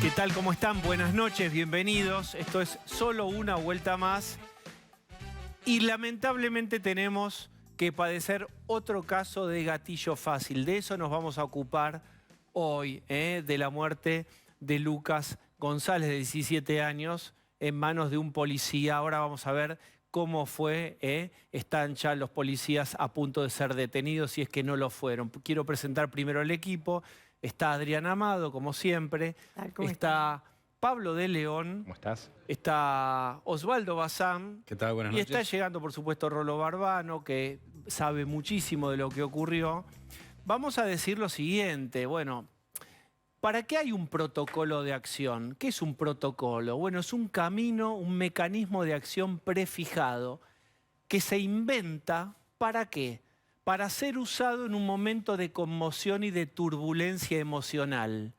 ¿Qué tal? ¿Cómo están? Buenas noches, bienvenidos. Esto es solo una vuelta más. Y lamentablemente tenemos que padecer otro caso de gatillo fácil. De eso nos vamos a ocupar hoy, de la muerte de Lucas González, de 17 años, en manos de un policía. Ahora vamos a ver cómo fue. Están ya los policías a punto de ser detenidos, si es que no lo fueron. Quiero presentar primero el equipo. Está Adrián Amado, como siempre. Está Pablo de León. ¿Cómo estás? Está Osvaldo Bazán. ¿Qué tal? Buenas noches. Y está llegando, por supuesto, Rolo Barbano, que sabe muchísimo de lo que ocurrió. Vamos a decir lo siguiente. Bueno, ¿para qué hay un protocolo de acción? ¿Qué es un protocolo? Bueno, es un camino, un mecanismo de acción prefijado que se inventa, ¿para qué? Para ser usado en un momento de conmoción y de turbulencia emocional.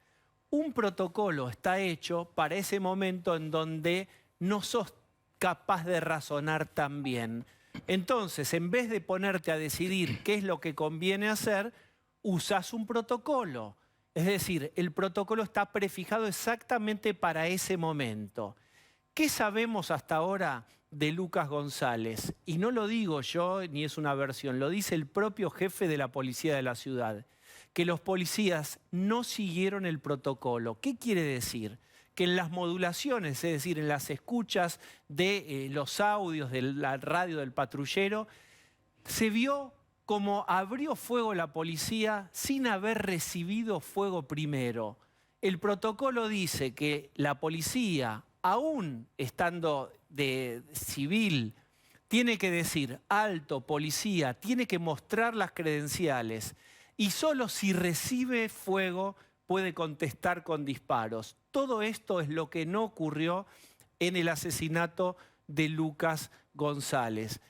Un protocolo está hecho para ese momento en donde no sos capaz de razonar tan bien. Entonces, en vez de ponerte a decidir qué es lo que conviene hacer, usás un protocolo. Es decir, el protocolo está prefijado exactamente para ese momento. ¿Qué sabemos hasta ahora de Lucas González? Y no lo digo yo, ni es una versión, lo dice el propio jefe de la policía de la ciudad, que los policías no siguieron el protocolo. ¿Qué quiere decir? Que en las modulaciones, es decir, en las escuchas de los audios de la radio del patrullero, se vio como abrió fuego la policía sin haber recibido fuego primero. El protocolo dice que la policía, aún estando de civil, tiene que decir alto, policía, tiene que mostrar las credenciales y solo si recibe fuego puede contestar con disparos. Todo esto es lo que no ocurrió en el asesinato de Lucas González.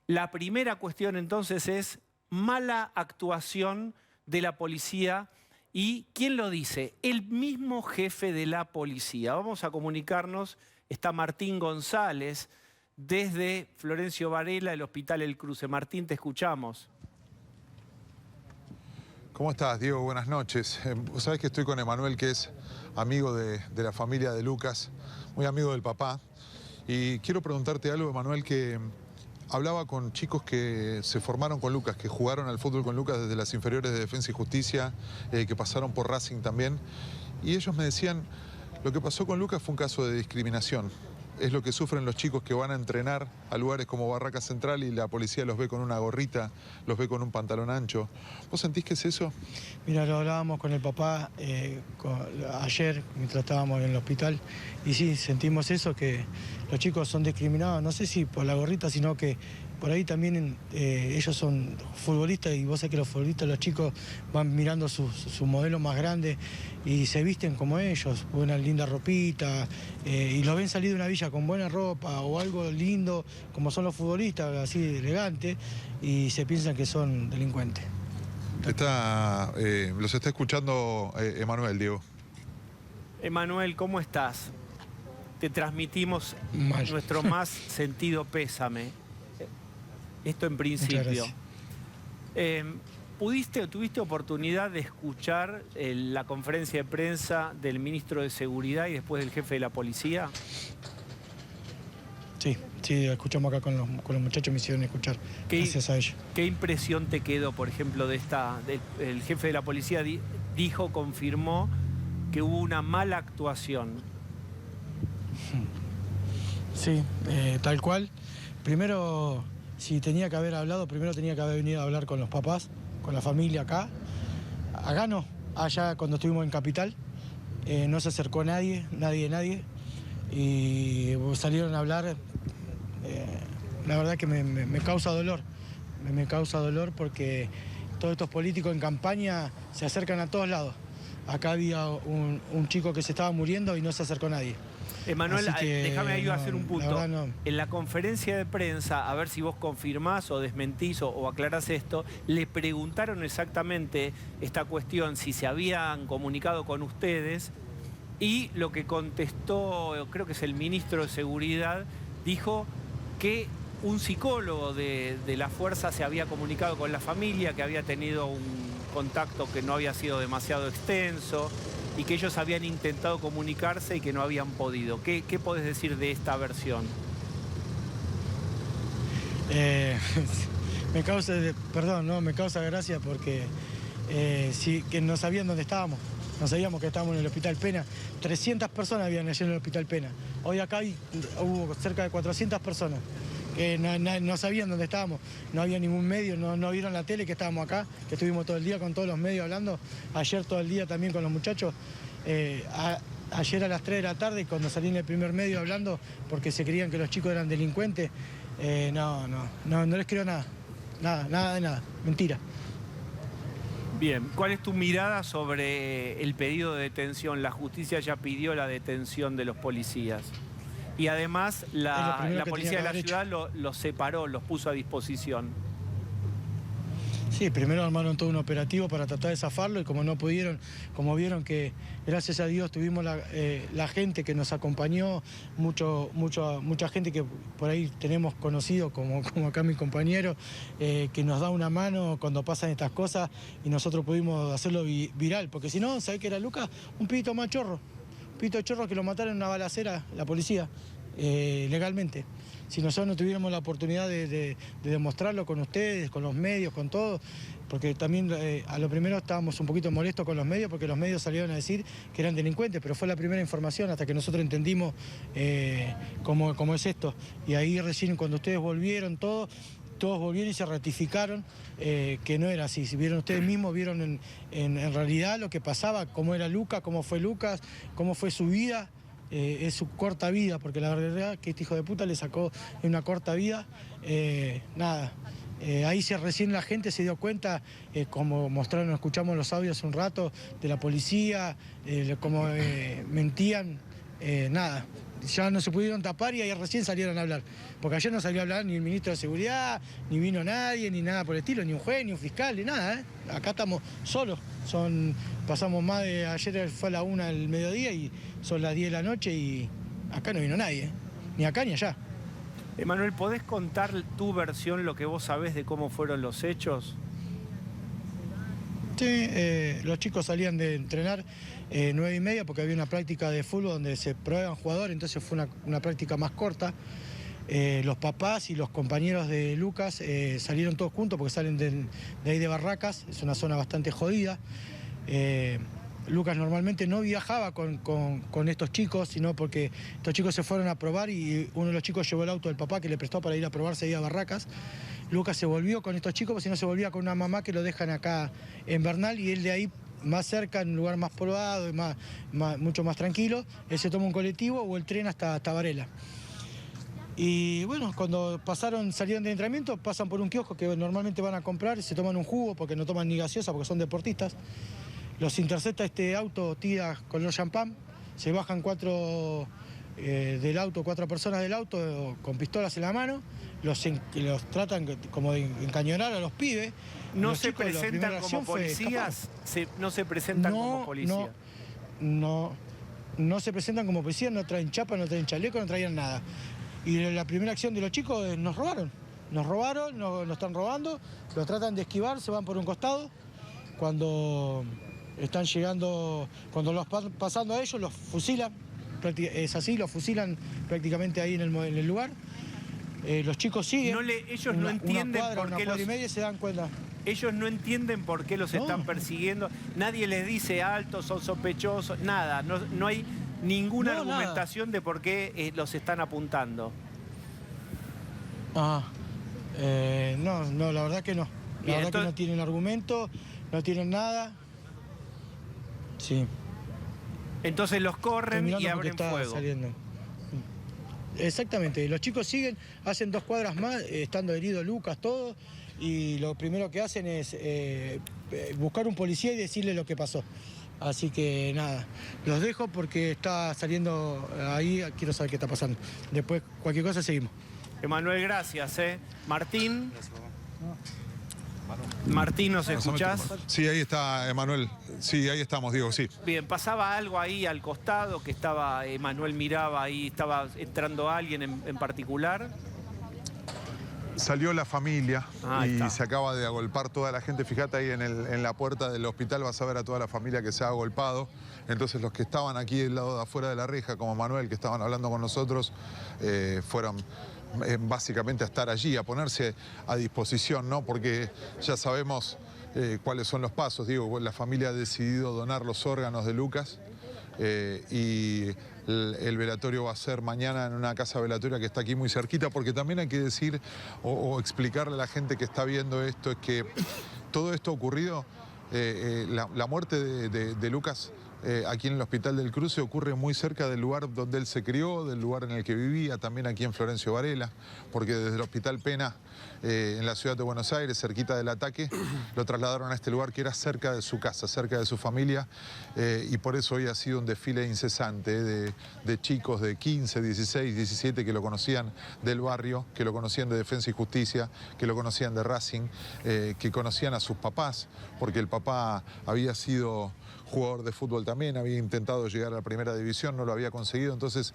La primera cuestión entonces es mala actuación de la policía. ¿Y quién lo dice? El mismo jefe de la policía. Vamos a comunicarnos. Está Martín González desde Florencio Varela, el Hospital El Cruce. Martín, te escuchamos. ¿Cómo estás, Diego? Buenas noches. Vos sabés que estoy con Emanuel, que es amigo de la familia de Lucas, muy amigo del papá. Y quiero preguntarte algo, Emanuel, que hablaba con chicos que se formaron con Lucas, que jugaron al fútbol con Lucas desde las inferiores de Defensa y Justicia, que pasaron por Racing también. Y ellos me decían, lo que pasó con Lucas fue un caso de discriminación. Es lo que sufren los chicos que van a entrenar a lugares como Barraca Central y la policía los ve con una gorrita, los ve con un pantalón ancho. ¿Vos sentís que es eso? Mira, lo hablábamos con el papá ayer, mientras estábamos en el hospital, y sí, sentimos eso, que los chicos son discriminados, no sé si por la gorrita, sino que por ahí también ellos son futbolistas y vos sabés que los futbolistas, los chicos van mirando su modelo más grande y se visten como ellos, una linda ropita, y los ven salir de una villa con buena ropa o algo lindo, como son los futbolistas, así elegantes, y se piensan que son delincuentes. Los está escuchando Emanuel, Diego. Emanuel, ¿cómo estás? Te transmitimos nuestro más sentido pésame. Esto en principio. ¿Tuviste oportunidad de escuchar la conferencia de prensa del ministro de Seguridad y después del jefe de la policía? Sí, escuchamos acá con los muchachos, me hicieron escuchar, gracias a ellos. ¿Qué impresión te quedó, por ejemplo, el jefe de la policía confirmó que hubo una mala actuación? Sí, tal cual. Primero, si tenía que haber hablado, primero tenía que haber venido a hablar con los papás, con la familia acá. Acá no, allá cuando estuvimos en Capital, no se acercó nadie. Y salieron a hablar, la verdad que me causa dolor. Me causa dolor porque todos estos políticos en campaña se acercan a todos lados. Acá había un chico que se estaba muriendo y no se acercó nadie. Emanuel, déjame ahí hacer un punto. No. En la conferencia de prensa, a ver si vos confirmás o desmentís o aclarás esto, le preguntaron exactamente esta cuestión, si se habían comunicado con ustedes, y lo que contestó, creo que es el ministro de Seguridad, dijo que un psicólogo de la fuerza se había comunicado con la familia, que había tenido un contacto que no había sido demasiado extenso, y que ellos habían intentado comunicarse y que no habían podido. ¿Qué podés decir de esta versión? Me causa gracia porque sí, que no sabían dónde estábamos. No sabíamos que estábamos en el Hospital Pena. 300 personas habían ayer en el Hospital Pena. Hoy acá hubo cerca de 400 personas que no sabían dónde estábamos. No había ningún medio, no vieron la tele que estábamos acá, que estuvimos todo el día con todos los medios hablando. Ayer todo el día también con los muchachos. Ayer a las 3 de la tarde, cuando salí en el primer medio hablando, porque se creían que los chicos eran delincuentes, no les creo nada. Nada de nada. Mentira. Bien, ¿cuál es tu mirada sobre el pedido de detención? La justicia ya pidió la detención de los policías. Y además la policía de la ciudad los separó, los puso a disposición. Sí, primero armaron todo un operativo para tratar de zafarlo y como no pudieron, como vieron que gracias a Dios tuvimos la gente que nos acompañó, mucha gente que por ahí tenemos conocido, como acá mi compañero, que nos da una mano cuando pasan estas cosas y nosotros pudimos hacerlo viral, porque si no, ¿sabés qué era Lucas? Un pibito más chorro, un pibito chorro que lo mataron en una balacera la policía, legalmente. Si nosotros no tuviéramos la oportunidad de demostrarlo con ustedes, con los medios, con todo, porque también a lo primero estábamos un poquito molestos con los medios porque los medios salieron a decir que eran delincuentes, pero fue la primera información hasta que nosotros entendimos cómo es esto. Y ahí recién cuando ustedes volvieron todos volvieron y se ratificaron que no era así. Si vieron ustedes mismos, vieron en realidad lo que pasaba, cómo era Lucas, cómo fue su vida. Es su corta vida, porque la verdad es que este hijo de puta le sacó una corta vida. Ahí recién la gente se dio cuenta, como mostraron, escuchamos los audios hace un rato, de la policía, cómo mentían, ya no se pudieron tapar y ahí recién salieron a hablar. Porque ayer no salió a hablar ni el ministro de Seguridad, ni vino nadie, ni nada por el estilo, ni un juez, ni un fiscal, ni nada. Acá estamos solos. Pasamos más de... Ayer fue a la 1 del mediodía y son las 10 de la noche y acá no vino nadie, ni acá ni allá. Emanuel, ¿podés contar tu versión, lo que vos sabés de cómo fueron los hechos? Sí, los chicos salían de entrenar 9:30 porque había una práctica de fútbol donde se prueban jugadores, entonces fue una práctica más corta. Los papás y los compañeros de Lucas salieron todos juntos porque salen de ahí de Barracas, es una zona bastante jodida. Lucas normalmente no viajaba con estos chicos, sino porque estos chicos se fueron a probar y uno de los chicos llevó el auto del papá que le prestó para ir a probarse ahí a Barracas. Lucas se volvió con estos chicos, porque si no se volvía con una mamá que lo dejan acá en Bernal y él de ahí más cerca, en un lugar más poblado y mucho más tranquilo, él se toma un colectivo o el tren hasta Varela. Y bueno, cuando salieron de entrenamiento, pasan por un kiosco que normalmente van a comprar, se toman un jugo porque no toman ni gaseosa porque son deportistas. Los intercepta este auto tira color champán, se bajan cuatro personas del auto con pistolas en la mano, los tratan como de encañonar a los pibes. ¿No se presentan como policías? ¿No se presentan como policías? No se presentan como policías, no traen chapa, no traen chaleco, no traían nada. Y la primera acción de los chicos es nos robaron, nos están robando, los tratan de esquivar, se van por un costado. Cuando están llegando, cuando los pasando a ellos, los fusilan, es así, los fusilan prácticamente ahí en el lugar. Los chicos siguen, ellos no entienden por qué cuadra y media se dan cuenta. Ellos no entienden por qué los están persiguiendo, nadie les dice altos, son sospechosos, nada, no hay ninguna argumentación de por qué los están apuntando. No, la verdad que no. La verdad que no tienen argumento, no tienen nada. Sí. Entonces los corren y abren fuego. Saliendo. Exactamente, los chicos siguen, hacen 2 cuadras más, estando herido Lucas, todo, y lo primero que hacen es buscar un policía y decirle lo que pasó. Así que nada, los dejo porque está saliendo ahí, quiero saber qué está pasando. Después, cualquier cosa, seguimos. Emanuel, gracias. Martín. Martín, ¿nos escuchás? Sí, ahí está Emanuel. Sí, ahí estamos, Diego, sí. Bien, pasaba algo ahí al costado que estaba, Emanuel miraba ahí, estaba entrando alguien en particular. Salió la familia Ahí y está. se acaba de agolpar toda la gente. Fíjate ahí en la puerta del hospital, vas a ver a toda la familia que se ha agolpado. Entonces los que estaban aquí del lado de afuera de la reja, como Manuel, que estaban hablando con nosotros, fueron básicamente a estar allí, a ponerse a disposición, ¿no? Porque ya sabemos cuáles son los pasos. Digo, la familia ha decidido donar los órganos de Lucas y el velatorio va a ser mañana en una casa velatoria que está aquí muy cerquita, porque también hay que decir o explicarle a la gente que está viendo esto, es que todo esto ocurrido, la muerte de Lucas aquí en el Hospital del Cruce ocurre muy cerca del lugar donde él se crió, del lugar en el que vivía, también aquí en Florencio Varela, porque desde el Hospital Pena, en la ciudad de Buenos Aires, cerquita del ataque, lo trasladaron a este lugar que era cerca de su casa, cerca de su familia, y por eso hoy ha sido un desfile incesante de chicos de 15, 16, 17 que lo conocían del barrio, que lo conocían de Defensa y Justicia, que lo conocían de Racing, que conocían a sus papás, porque el papá había sido jugador de fútbol también, había intentado llegar a la primera división, no lo había conseguido, entonces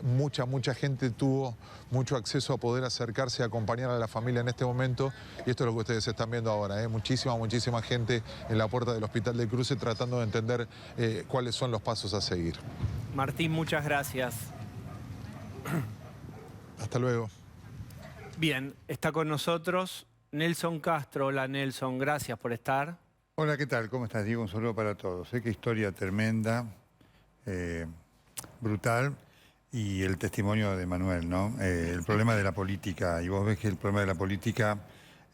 mucha gente tuvo mucho acceso a poder acercarse, a acompañar a la familia en este momento, y esto es lo que ustedes están viendo ahora, muchísima gente en la puerta del Hospital del Cruce tratando de entender cuáles son los pasos a seguir. Martín, muchas gracias. Hasta luego. Bien, está con nosotros Nelson Castro. Hola Nelson, gracias por estar. Hola, ¿qué tal? ¿Cómo estás, Diego? Un saludo para todos. Sé qué historia tremenda, brutal, y el testimonio de Manuel, ¿no? El problema de la política, y vos ves que el problema de la política,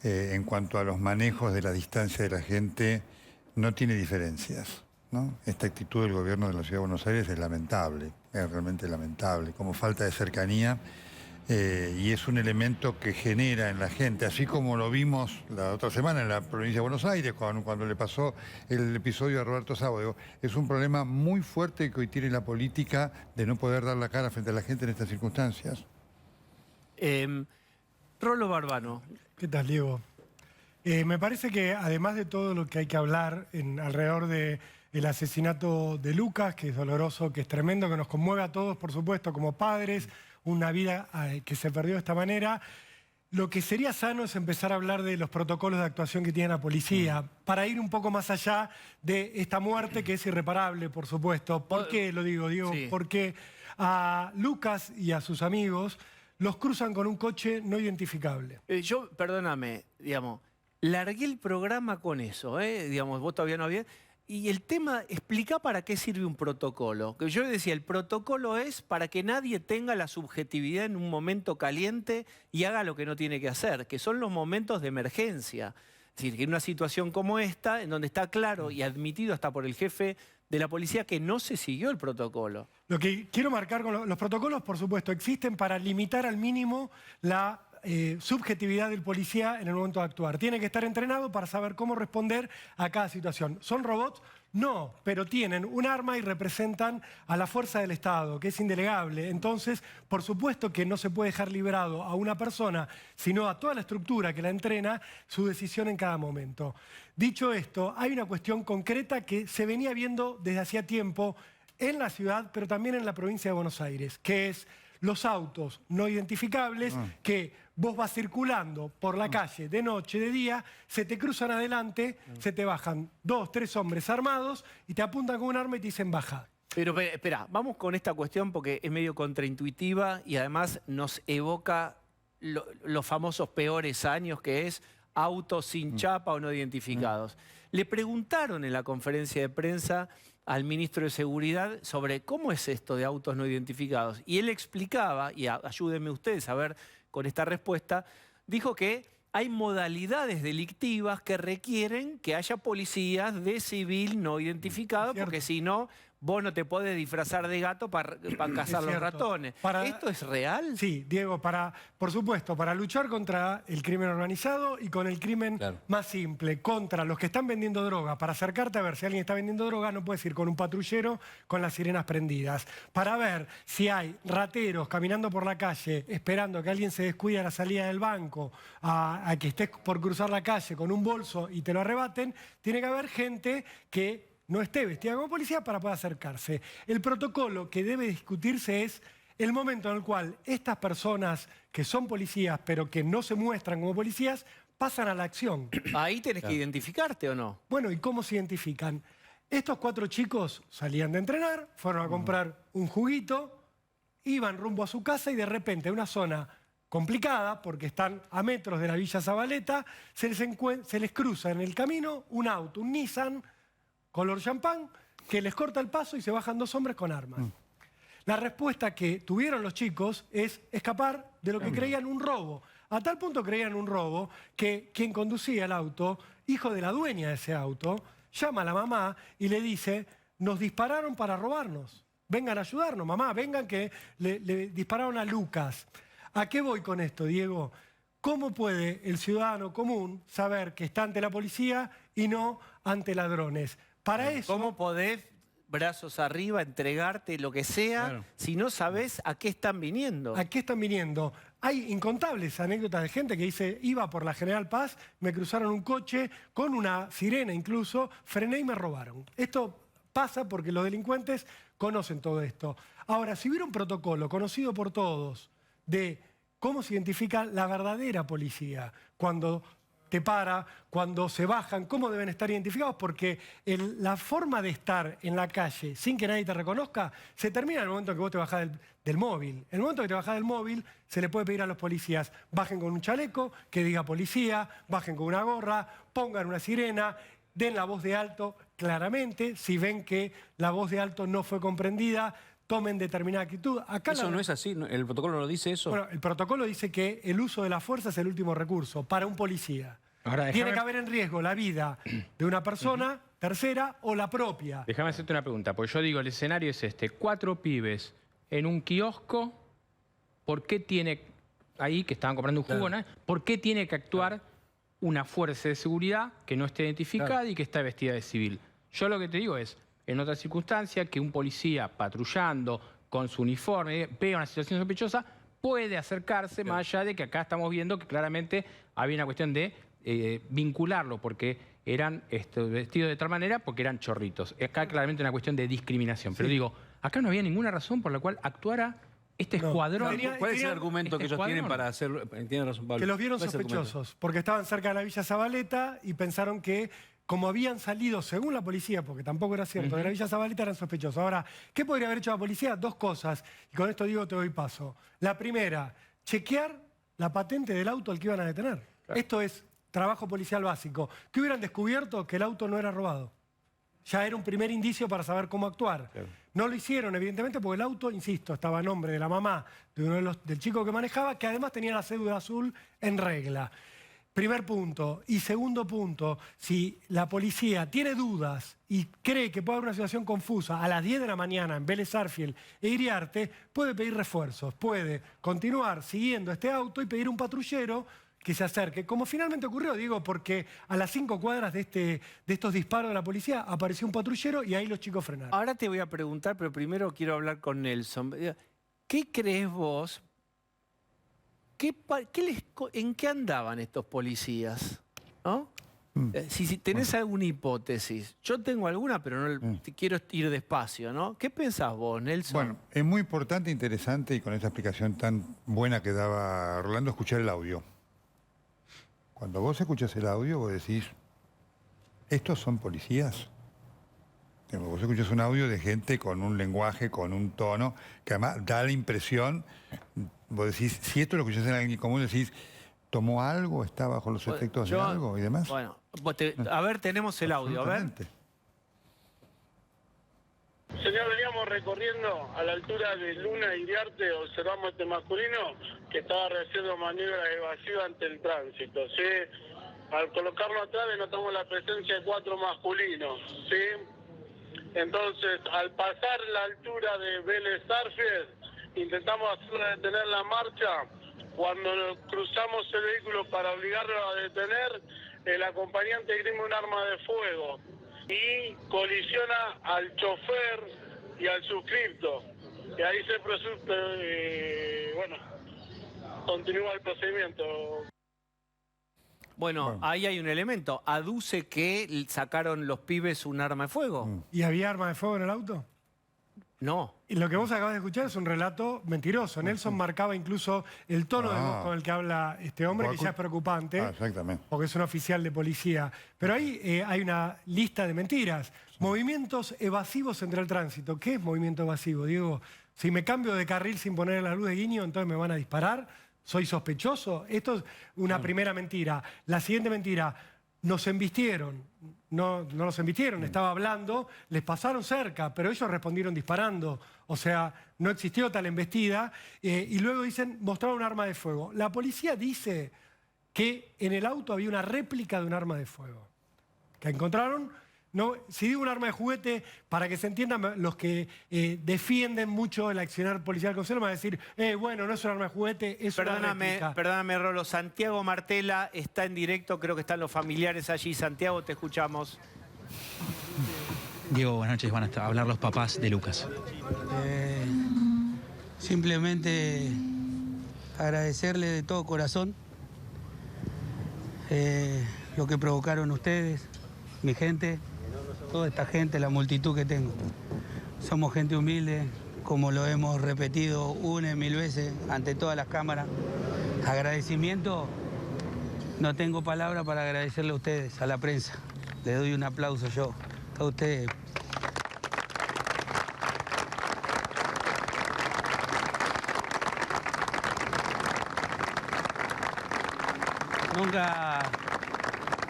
en cuanto a los manejos de la distancia de la gente, no tiene diferencias, ¿no? Esta actitud del gobierno de la Ciudad de Buenos Aires es lamentable, es realmente lamentable, como falta de cercanía. Y es un elemento que genera en la gente, así como lo vimos la otra semana en la provincia de Buenos Aires, cuando le pasó el episodio a Roberto Sábado. Es un problema muy fuerte que hoy tiene la política de no poder dar la cara frente a la gente en estas circunstancias. Rolo Barbano. ¿Qué tal, Diego? Me parece que además de todo lo que hay que hablar alrededor del asesinato de Lucas, que es doloroso, que es tremendo, que nos conmueve a todos, por supuesto, como padres, una vida que se perdió de esta manera. Lo que sería sano es empezar a hablar de los protocolos de actuación que tiene la policía, para ir un poco más allá de esta muerte que es irreparable, por supuesto. ¿Por qué lo digo, Diego? Sí. Porque a Lucas y a sus amigos los cruzan con un coche no identificable. Yo, perdóname, digamos, largué el programa con eso, digamos, vos todavía no habías... Y el tema, explica para qué sirve un protocolo. Que yo decía, el protocolo es para que nadie tenga la subjetividad en un momento caliente y haga lo que no tiene que hacer, que son los momentos de emergencia. Es decir, que en una situación como esta, en donde está claro y admitido hasta por el jefe de la policía que no se siguió el protocolo. Lo que quiero marcar con los protocolos, por supuesto, existen para limitar al mínimo la subjetividad del policía en el momento de actuar. Tiene que estar entrenado para saber cómo responder a cada situación. ¿Son robots? No, pero tienen un arma y representan a la fuerza del Estado, que es indelegable. Entonces, por supuesto que no se puede dejar librado a una persona, sino a toda la estructura que la entrena, su decisión en cada momento. Dicho esto, hay una cuestión concreta que se venía viendo desde hacía tiempo en la ciudad, pero también en la provincia de Buenos Aires, que es los autos no identificables que vos vas circulando por la calle de noche, de día, se te cruzan adelante, se te bajan 2, 3 hombres armados y te apuntan con un arma y te dicen baja. Pero espera, vamos con esta cuestión porque es medio contraintuitiva y además nos evoca los famosos peores años, que es autos sin chapa o no identificados. Le preguntaron en la conferencia de prensa al ministro de Seguridad sobre cómo es esto de autos no identificados. Y él explicaba, y ayúdenme ustedes a ver con esta respuesta, dijo que hay modalidades delictivas que requieren que haya policías de civil no identificados, porque si no, vos no te podés disfrazar de gato para cazar los ratones. ¿Esto es real? Sí, Diego, por supuesto, para luchar contra el crimen organizado y con el crimen más simple, contra los que están vendiendo droga. Para acercarte a ver si alguien está vendiendo droga, no puedes ir con un patrullero con las sirenas prendidas. Para ver si hay rateros caminando por la calle esperando que alguien se descuide a la salida del banco, a que estés por cruzar la calle con un bolso y te lo arrebaten, tiene que haber gente que no esté vestida como policía para poder acercarse. El protocolo que debe discutirse es el momento en el cual estas personas que son policías, pero que no se muestran como policías, pasan a la acción. Ahí tenés que identificarte, ¿o no? Bueno, ¿y cómo se identifican? Estos 4 chicos salían de entrenar, fueron a comprar un juguito, iban rumbo a su casa y de repente, en una zona complicada, porque están a metros de la Villa Zabaleta, se les cruza en el camino un auto, un Nissan, color champán, que les corta el paso y se bajan 2 hombres con armas. La respuesta que tuvieron los chicos es escapar de lo que creían un robo. A tal punto creían un robo que quien conducía el auto, hijo de la dueña de ese auto, llama a la mamá y le dice, nos dispararon para robarnos. Vengan a ayudarnos, mamá, vengan que le dispararon a Lucas. ¿A qué voy con esto, Diego? ¿Cómo puede el ciudadano común saber que está ante la policía y no ante ladrones? Para eso... ¿Cómo podés, brazos arriba, entregarte lo que sea, si no sabés a qué están viniendo? ¿A qué están viniendo? Hay incontables anécdotas de gente que dice, iba por la General Paz, me cruzaron un coche con una sirena incluso, frené y me robaron. Esto pasa porque los delincuentes conocen todo esto. Ahora, si hubiera un protocolo conocido por todos de cómo se identifica la verdadera policía, cuando te para, cuando se bajan, cómo deben estar identificados, porque la forma de estar en la calle sin que nadie te reconozca, se termina en el momento que vos te bajás del móvil. En el momento que te bajás del móvil, se le puede pedir a los policías, bajen con un chaleco que diga policía, bajen con una gorra, pongan una sirena, den la voz de alto claramente, si ven que la voz de alto no fue comprendida, tomen determinada actitud. Acá eso no es así, ¿el protocolo no lo dice eso? Bueno, el protocolo dice que el uso de la fuerza es el último recurso para un policía. Ahora, tiene que haber en riesgo la vida de una persona, tercera, o la propia. Déjame hacerte una pregunta, porque yo digo, el escenario es este, 4 pibes en un kiosco, ¿por qué tiene, ahí que estaban comprando un jugo, ¿no? ¿Por qué tiene que actuar una fuerza de seguridad que no esté identificada y que está vestida de civil? Yo lo que te digo es, en otra circunstancia, que un policía patrullando con su uniforme, vea una situación sospechosa, puede acercarse más allá de que acá estamos viendo que claramente había una cuestión de vincularlo, porque eran vestidos de tal manera porque eran chorritos. Acá claramente una cuestión de discriminación. Pero digo, acá no había ninguna razón por la cual actuara este escuadrón. ¿Cuál es el argumento que ellos tienen para hacerlo? Tiene razón, Pablo. Que los vieron sospechosos, porque estaban cerca de la Villa Zabaleta y pensaron que, como habían salido, según la policía, porque tampoco era cierto, de la Villa Zabaleta eran sospechosos. Ahora, ¿qué podría haber hecho la policía? 2 cosas, y con esto digo, te doy paso. La primera, chequear la patente del auto al que iban a detener. Esto es trabajo policial básico. ¿Qué hubieran descubierto? Que el auto no era robado. Ya era un primer indicio para saber cómo actuar. No lo hicieron, evidentemente, porque el auto, insisto, estaba a nombre de la mamá de uno del chico que manejaba, que además tenía la cédula azul en regla. Primer punto. Y segundo punto, si la policía tiene dudas y cree que puede haber una situación confusa a las 10 de la mañana en Vélez Sarsfield e Iriarte, puede pedir refuerzos, puede continuar siguiendo este auto y pedir un patrullero que se acerque, como finalmente ocurrió, digo, porque a las 5 cuadras de estos disparos de la policía apareció un patrullero y ahí los chicos frenaron. Ahora te voy a preguntar, pero primero quiero hablar con Nelson. ¿Qué crees vos? ¿En qué andaban estos policías? ¿No? Si tenés alguna hipótesis. Yo tengo alguna, pero no quiero ir despacio, ¿no? ¿Qué pensás vos, Nelson? Bueno, es muy importante, interesante, y con esta explicación tan buena que daba Rolando, escuchar el audio. Cuando vos escuchás el audio, vos decís, ¿estos son policías? Vos escuchás un audio de gente con un lenguaje, con un tono, que además da la impresión, vos decís, si esto lo escuchás en alguien común, decís, ¿tomó algo? ¿Está bajo los efectos de algo y demás? Bueno, a ver, tenemos el audio, a ver. Señor, veníamos recorriendo a la altura de Luna y Iriarte, observamos este masculino que estaba realizando maniobras evasivas ante el tránsito, ¿sí? Al colocarlo atrás notamos la presencia de 4 masculinos, ¿sí? Entonces, al pasar la altura de Vélez Sarsfield, intentamos detener la marcha. Cuando cruzamos el vehículo para obligarlo a detener, el acompañante grima un arma de fuego y colisiona al chofer y al suscripto. Y ahí se continúa el procedimiento. Bueno, ahí hay un elemento. Aduce que sacaron los pibes un arma de fuego. ¿Y había arma de fuego en el auto? No. Y lo que vos acabas de escuchar es un relato mentiroso. Nelson marcaba incluso el tono de voz con el que habla este hombre, que ya es preocupante, exactamente. porque es un oficial de policía. Pero ahí hay una lista de mentiras. Movimientos evasivos entre el tránsito. ¿Qué es movimiento evasivo, Diego? Si me cambio de carril sin poner la luz de guiño, entonces me van a disparar. ¿Soy sospechoso? Esto es una primera mentira. La siguiente mentira, nos embistieron. No los embistieron, estaba hablando, les pasaron cerca, pero ellos respondieron disparando. O sea, no existió tal embestida. Y luego dicen, mostraron un arma de fuego. La policía dice que en el auto había una réplica de un arma de fuego. Que encontraron, no, si digo un arma de juguete, para que se entiendan los que defienden mucho el accionar policial con celo, van a decir, bueno, no es un arma de juguete, es una réplica. Perdóname, Rolo. Santiago Martela está en directo, creo que están los familiares allí. Santiago, te escuchamos. Diego, buenas noches. Van a hablar los papás de Lucas. Simplemente agradecerle de todo corazón lo que provocaron ustedes, mi gente, toda esta gente, la multitud que tengo. Somos gente humilde, como lo hemos repetido una y mil veces ante todas las cámaras. Agradecimiento, no tengo palabra para agradecerle a ustedes, a la prensa. Le doy un aplauso yo a ustedes.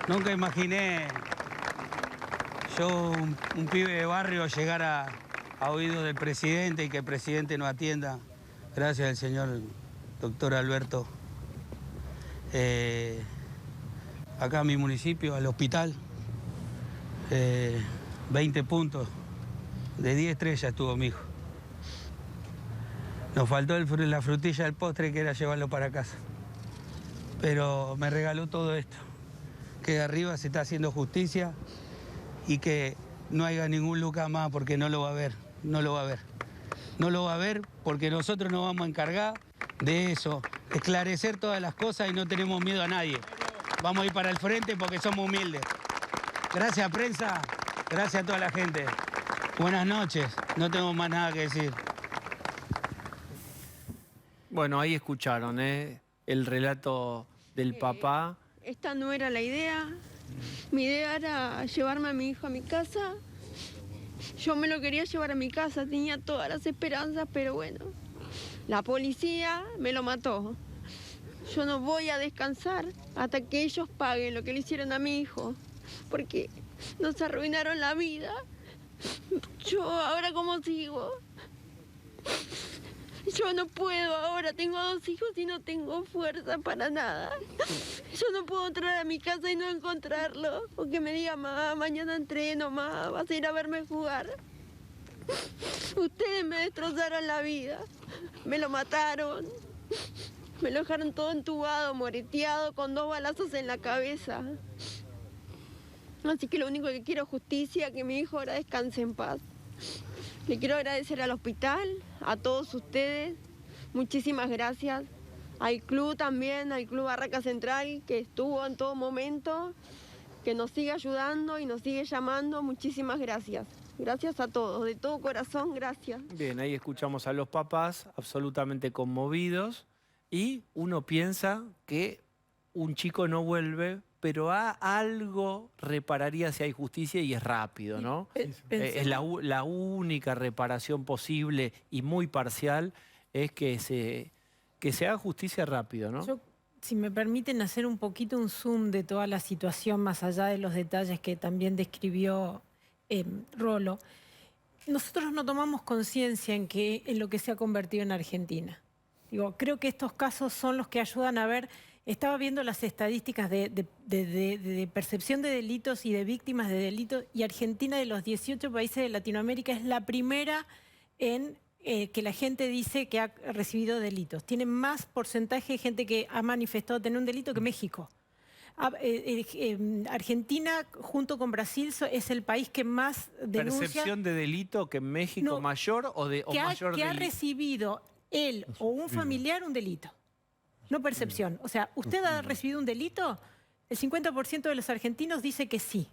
Nunca imaginé yo, un pibe de barrio, llegar a oídos del presidente y que el presidente nos atienda. Gracias al señor doctor Alberto. Acá en mi municipio, al hospital, 20 puntos, de 10 estrellas tuvo mi hijo. Nos faltó la frutilla del postre, que era llevarlo para casa. Pero me regaló todo esto, que de arriba se está haciendo justicia y que no haya ningún Lucas más, porque no lo va a ver, no lo va a ver. No lo va a ver porque nosotros nos vamos a encargar de eso, esclarecer todas las cosas y no tenemos miedo a nadie. Vamos a ir para el frente porque somos humildes. Gracias, prensa, gracias a toda la gente. Buenas noches, no tengo más nada que decir. Bueno, ahí escucharon, el relato del papá. Esta no era la idea. Mi idea era llevarme a mi hijo a mi casa. Yo me lo quería llevar a mi casa, tenía todas las esperanzas, pero bueno, la policía me lo mató. Yo no voy a descansar hasta que ellos paguen lo que le hicieron a mi hijo, porque nos arruinaron la vida. Yo ahora, ¿cómo sigo? Yo no puedo ahora, tengo 2 hijos y no tengo fuerza para nada. Yo no puedo entrar a mi casa y no encontrarlo. O que me diga, mamá, mañana entreno, mamá, vas a ir a verme jugar. Ustedes me destrozaron la vida, me lo mataron. Me lo dejaron todo entubado, moreteado, con 2 balazos en la cabeza. Así que lo único que quiero es justicia, que mi hijo ahora descanse en paz. Le quiero agradecer al hospital, a todos ustedes, muchísimas gracias. Al club también, al Club Barraca Central, que estuvo en todo momento, que nos sigue ayudando y nos sigue llamando. Muchísimas gracias. Gracias a todos, de todo corazón, gracias. Bien, ahí escuchamos a los papás absolutamente conmovidos y uno piensa que un chico no vuelve, pero algo repararía si hay justicia y es rápido, ¿no? Es la única reparación posible y muy parcial es que se haga justicia rápido, ¿no? Yo, si me permiten hacer un poquito un zoom de toda la situación, más allá de los detalles que también describió Rolo, nosotros no tomamos conciencia en lo que se ha convertido en Argentina. Digo, creo que estos casos son los que ayudan a ver. Estaba viendo las estadísticas de percepción de delitos y de víctimas de delitos, y Argentina, de los 18 países de Latinoamérica, es la primera en que la gente dice que ha recibido delitos. Tiene más porcentaje de gente que ha manifestado tener un delito que México. Argentina, junto con Brasil, es el país que más denuncia. ¿Percepción de delito que en México mayor o mayor que ha recibido él o un familiar un delito? No percepción. O sea, ¿usted ha recibido un delito? El 50% de los argentinos dice que sí.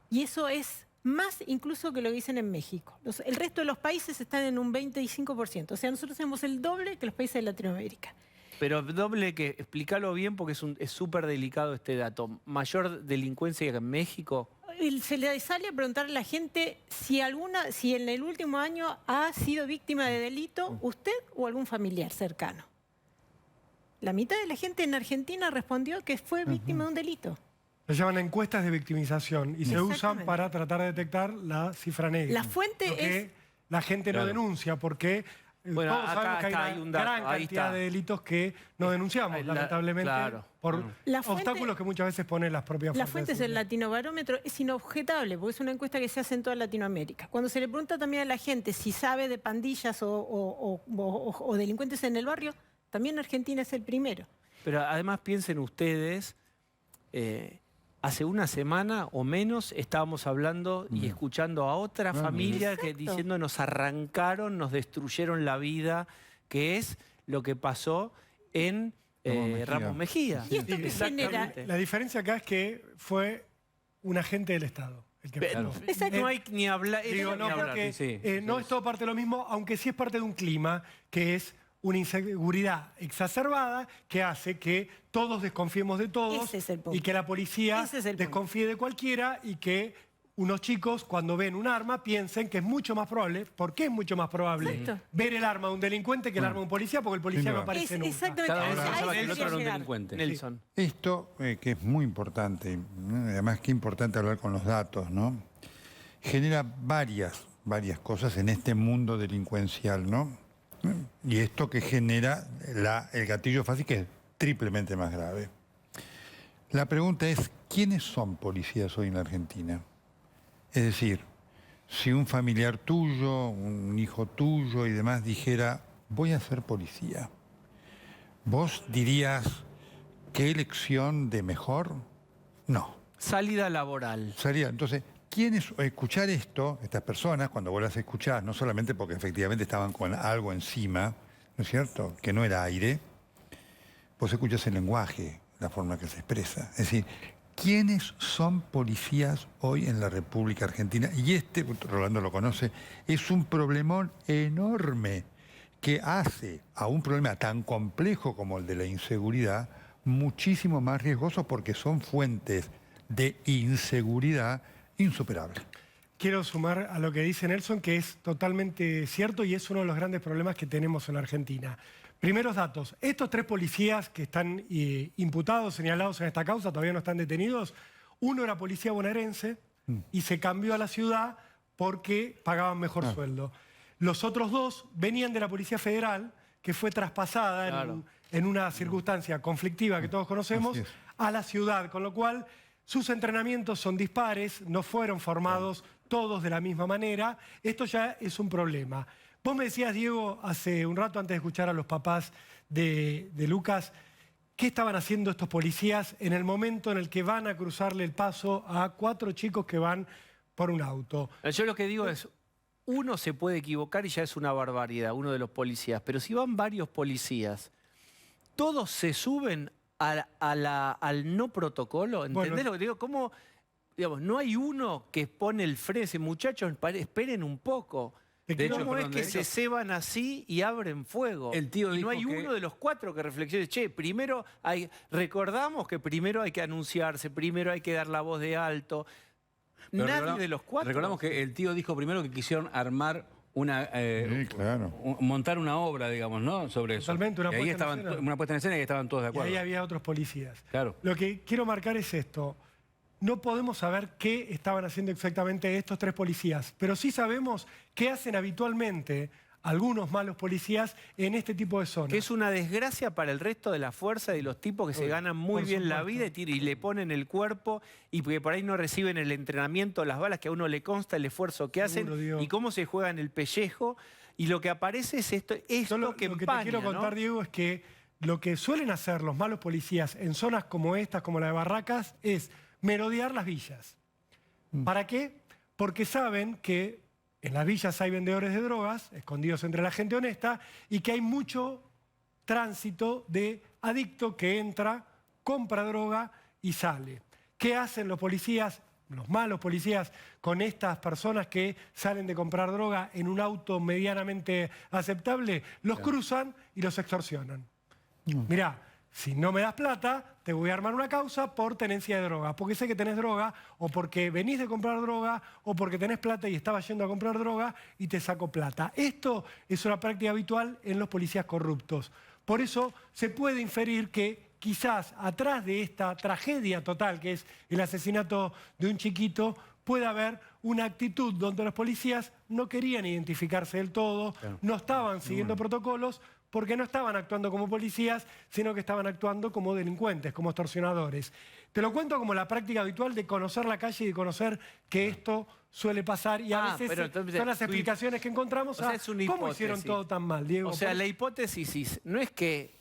Y eso es más incluso que lo que dicen en México. El resto de los países están en un 25%. O sea, nosotros tenemos el doble que los países de Latinoamérica. Pero doble que, explícalo bien porque es súper delicado este dato. ¿Mayor delincuencia que en México? Se le sale a preguntarle a la gente si en el último año ha sido víctima de delito usted o algún familiar cercano. La mitad de la gente en Argentina respondió que fue víctima de un delito. Se llaman encuestas de victimización y se usan para tratar de detectar la cifra negra. La fuente lo que es... la gente no denuncia porque Bueno, todos sabemos que hay un una dato, gran ahí cantidad está. de delitos que no denunciamos, lamentablemente, por obstáculos que muchas veces ponen las propias La fuerzas fuente de es el seguridad. Latinobarómetro, es inobjetable, porque es una encuesta que se hace en toda Latinoamérica. Cuando se le pregunta también a la gente si sabe de pandillas o delincuentes en el barrio, también Argentina es el primero. Pero además piensen ustedes, hace una semana o menos estábamos hablando y escuchando a otra familia que diciendo nos arrancaron, nos destruyeron la vida, que es lo que pasó en Ramos Mejía. ¿Y esto qué genera? La diferencia acá es que fue un agente del Estado el que pasó. Exacto. No hay ni hablar. Digo, no, porque no es todo parte de lo mismo, aunque sí es parte de un clima que es una inseguridad exacerbada que hace que todos desconfiemos de todos. Ese es el punto. Y que la policía Ese es el punto. desconfíe de cualquiera y que unos chicos cuando ven un arma piensen que es mucho más probable, ¿por qué es mucho más probable Exacto. ver el arma de un delincuente que el arma de un policía? Porque el policía no aparece nunca. Exactamente. Cada uno a eso pensaba que el quería otro era un llegar. delincuente. Nelson. Esto, que es muy importante, ¿no? Además qué importante hablar con los datos, ¿no? Genera varias cosas en este mundo delincuencial, ¿no? Y esto que genera el gatillo fácil, que es triplemente más grave. La pregunta es, ¿quiénes son policías hoy en la Argentina? Es decir, si un familiar tuyo, un hijo tuyo y demás dijera, voy a ser policía, ¿vos dirías qué elección de mejor? No. Salida laboral. Entonces, ¿quiénes, escuchar esto, estas personas, cuando vos las escuchás, no solamente porque efectivamente estaban con algo encima, ¿no es cierto?, que no era aire, vos escuchás el lenguaje, la forma que se expresa. Es decir, ¿quiénes son policías hoy en la República Argentina? Y Rolando lo conoce, es un problemón enorme que hace a un problema tan complejo como el de la inseguridad muchísimo más riesgoso porque son fuentes de inseguridad insuperable. Quiero sumar a lo que dice Nelson, que es totalmente cierto y es uno de los grandes problemas que tenemos en Argentina. Primeros datos. Estos 3 policías que están imputados, señalados en esta causa, todavía no están detenidos. Uno era policía bonaerense y se cambió a la ciudad porque pagaban mejor sueldo. Los otros 2 venían de la Policía Federal, que fue traspasada en una circunstancia conflictiva que todos conocemos, a la ciudad, con lo cual sus entrenamientos son dispares, no fueron formados todos de la misma manera. Esto ya es un problema. Vos me decías, Diego, hace un rato antes de escuchar a los papás de Lucas, ¿qué estaban haciendo estos policías en el momento en el que van a cruzarle el paso a 4 chicos que van por un auto? Yo lo que digo es, uno se puede equivocar y ya es una barbaridad, uno de los policías, pero si van varios policías, todos se suben al no protocolo, ¿entendés lo que digo? ¿Cómo, digamos, no hay uno que pone el freno? Dice, muchachos, esperen un poco. De hecho, ¿Cómo es que se ceban así y abren fuego? El tío y no hay dijo uno de los 4 que reflexione, che, primero recordamos que primero hay que anunciarse, primero hay que dar la voz de alto. Pero Nadie de los 4. Recordamos que el tío dijo primero que quisieron armar montar una obra, digamos, ¿no? Sobre eso. Totalmente, una puesta en escena y estaban todos de acuerdo. Y ahí había otros policías. Claro. Lo que quiero marcar es esto. No podemos saber qué estaban haciendo exactamente estos 3 policías, pero sí sabemos qué hacen habitualmente algunos malos policías en este tipo de zonas. Que es una desgracia para el resto de la fuerza y los tipos que se ganan muy bien la vida y le ponen el cuerpo y que por ahí no reciben el entrenamiento, las balas, que a uno le consta el esfuerzo que hacen y cómo se juegan el pellejo. Y lo que aparece es esto que empaña, lo que te quiero contar, Diego, es que lo que suelen hacer los malos policías en zonas como estas, como la de Barracas, es merodear las villas. ¿Para qué? Porque saben que en las villas hay vendedores de drogas, escondidos entre la gente honesta, y que hay mucho tránsito de adicto que entra, compra droga y sale. ¿Qué hacen los policías? los malos policías con estas personas que salen de comprar droga en un auto medianamente aceptable, los cruzan y los extorsionan. Mirá, si no me das plata, te voy a armar una causa por tenencia de droga, porque sé que tenés droga, o porque venís de comprar droga, o porque tenés plata y estabas yendo a comprar droga y te saco plata. Esto es una práctica habitual en los policías corruptos. Por eso se puede inferir que quizás atrás de esta tragedia total, que es el asesinato de un chiquito, puede haber una actitud donde los policías no querían identificarse del todo, no estaban siguiendo protocolos, porque no estaban actuando como policías, sino que estaban actuando como delincuentes, como extorsionadores. Te lo cuento como la práctica habitual de conocer la calle y de conocer que esto suele pasar, y a veces entonces, son las explicaciones que encontramos a es una cómo hipótesis. hicieron todo tan mal, Diego. O sea, la hipótesis no es que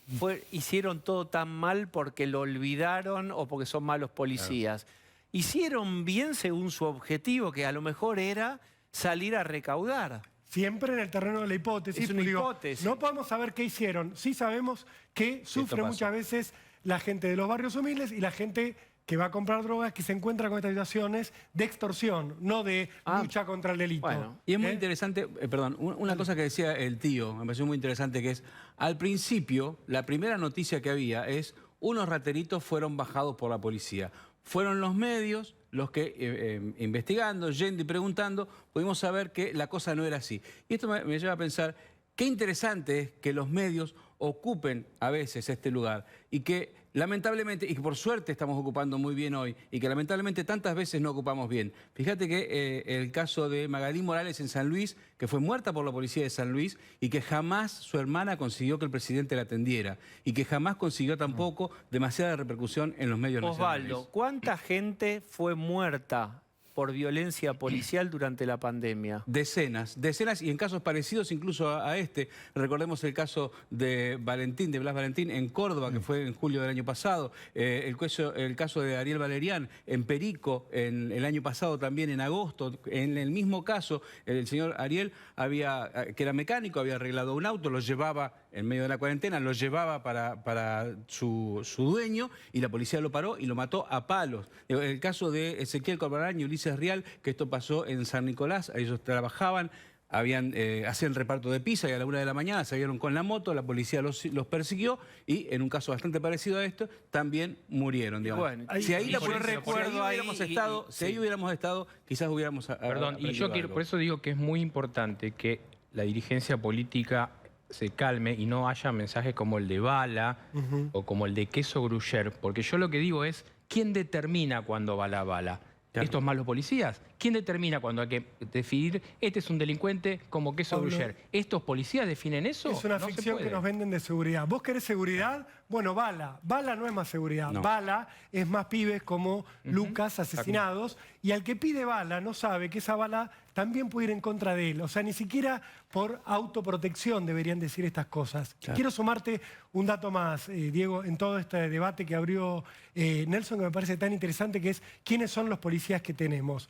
hicieron todo tan mal porque lo olvidaron o porque son malos policías. Hicieron bien según su objetivo, que a lo mejor era salir a recaudar. Siempre en el terreno de la hipótesis. Es una digo, hipótesis. no podemos saber qué hicieron. Sí sabemos que sufre muchas veces la gente de los barrios humildes y la gente que va a comprar drogas, que se encuentra con estas situaciones de extorsión, no de lucha contra el delito. Bueno, y es muy interesante, perdón, una cosa que decía el tío, me pareció muy interesante, que es, al principio, la primera noticia que había es, unos rateritos fueron bajados por la policía. Fueron los medios los que, investigando, yendo y preguntando, pudimos saber que la cosa no era así. Y esto me lleva a pensar, qué interesante es que los medios ocupen a veces este lugar y que lamentablemente, y que por suerte estamos ocupando muy bien hoy, y que lamentablemente tantas veces no ocupamos bien. Fíjate que el caso de Magalí Morales en San Luis, que fue muerta por la policía de San Luis, y que jamás su hermana consiguió que el presidente la atendiera, y que jamás consiguió tampoco demasiada repercusión en los medios nacionales. Osvaldo, ¿cuánta gente fue muerta por violencia policial durante la pandemia? Decenas, y en casos parecidos incluso a este. Recordemos el caso de Valentín, de Blas Valentín en Córdoba, que fue en julio del año pasado. El caso de Ariel Valerián en Perico, en el año pasado también en agosto. En el mismo caso, el señor Ariel, que era mecánico, había arreglado un auto, lo llevaba en medio de la cuarentena, lo llevaba para su dueño, y la policía lo paró y lo mató a palos. El caso de Ezequiel Corbalán y Ulises Rial, que esto pasó en San Nicolás, ellos trabajaban, hacían reparto de pizza, y a la 1 de la mañana salieron con la moto, la policía los persiguió, y en un caso bastante parecido a esto, también murieron, digamos. Bueno, si ahí hubiéramos estado, quizás hubiéramos... Perdón, y yo quiero, por eso digo que es muy importante que la dirigencia política se calme y no haya mensajes como el de bala o como el de queso gruyère, porque yo lo que digo es, ¿quién determina cuándo va la bala? Claro. ¿Estos malos policías? ¿Quién determina cuando hay que definir, este es un delincuente como queso gruyère? ¿Estos policías definen eso? Es una ficción que nos venden de seguridad. ¿Vos querés seguridad? Bueno, bala. Bala no es más seguridad. No. Bala es más pibes como Lucas asesinados. Y al que pide bala no sabe que esa bala también puede ir en contra de él. O sea, ni siquiera por autoprotección deberían decir estas cosas. Claro. Quiero sumarte un dato más, Diego, en todo este debate que abrió Nelson, que me parece tan interesante, que es quiénes son los policías que tenemos.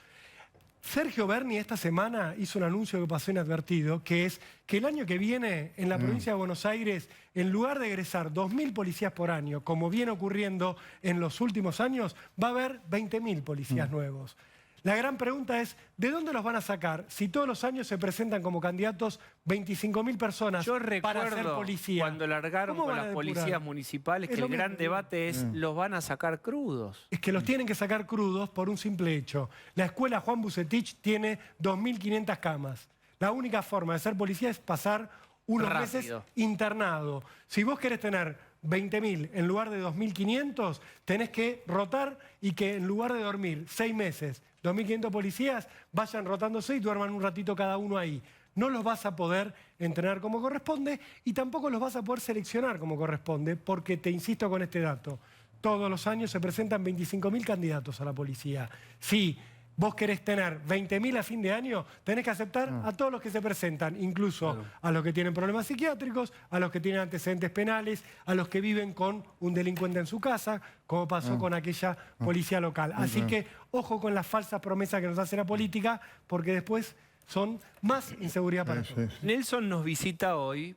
Sergio Berni esta semana hizo un anuncio que pasó inadvertido, que es que el año que viene en la provincia de Buenos Aires, en lugar de egresar 2.000 policías por año, como viene ocurriendo en los últimos años, va a haber 20.000 policías nuevos. La gran pregunta es, ¿de dónde los van a sacar si todos los años se presentan como candidatos 25.000 personas para ser policía? Cuando largaron con las policías municipales, que el gran debate es, ¿los van a sacar crudos? Es que los tienen que sacar crudos por un simple hecho. La escuela Juan Bucetich tiene 2.500 camas. La única forma de ser policía es pasar unos meses internado. Si vos querés tener 20.000 en lugar de 2.500, tenés que rotar y que en lugar de dormir 6 meses, 2.500 policías vayan rotándose y duerman un ratito cada uno ahí. No los vas a poder entrenar como corresponde y tampoco los vas a poder seleccionar como corresponde, porque te insisto con este dato, todos los años se presentan 25.000 candidatos a la policía. Si vos querés tener 20.000 a fin de año, tenés que aceptar a todos los que se presentan, incluso a los que tienen problemas psiquiátricos, a los que tienen antecedentes penales, a los que viven con un delincuente en su casa, como pasó con aquella policía local. Así que ojo con las falsas promesas que nos hace la política, porque después son más inseguridad para todos. Nelson nos visita hoy